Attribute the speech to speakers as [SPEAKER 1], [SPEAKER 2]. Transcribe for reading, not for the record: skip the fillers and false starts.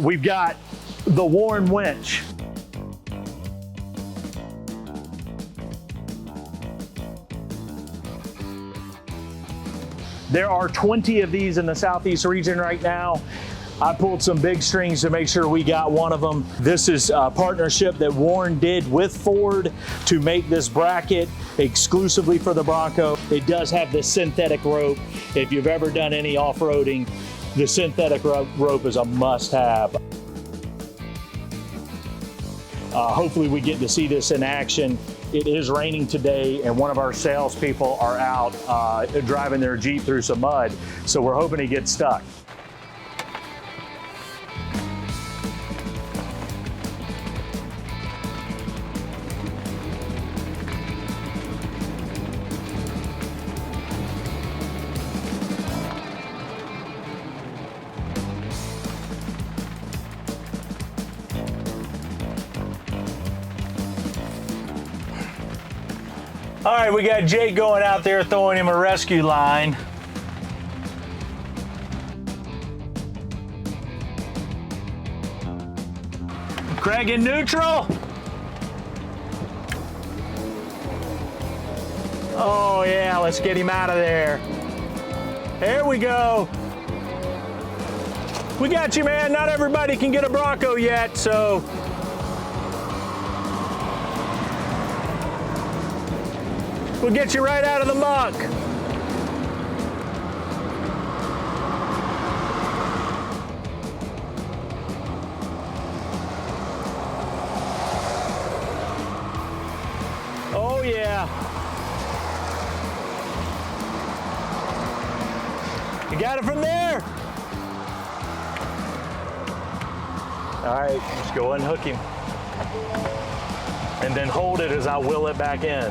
[SPEAKER 1] we've got the Warn Winch. There are 20 of these in the Southeast region right now. I pulled some big strings to make sure we got one of them. This is a partnership that Warn did with Ford to make this bracket exclusively for the Bronco. It does have this synthetic rope. If you've ever done any off-roading, the synthetic rope is a must-have. Hopefully we get to see this in action. It is raining today, and one of our salespeople are out driving their Jeep through some mud, so we're hoping he gets stuck. All right, we got Jake going out there throwing him a rescue line. Craig in neutral. Oh yeah, let's get him out of there. There we go. We got you, man. Not everybody can get a Bronco yet, so. We'll get you right out of the muck. Oh yeah. You got it from there? All right, let's go unhook him. And then hold it as I wheel it back in.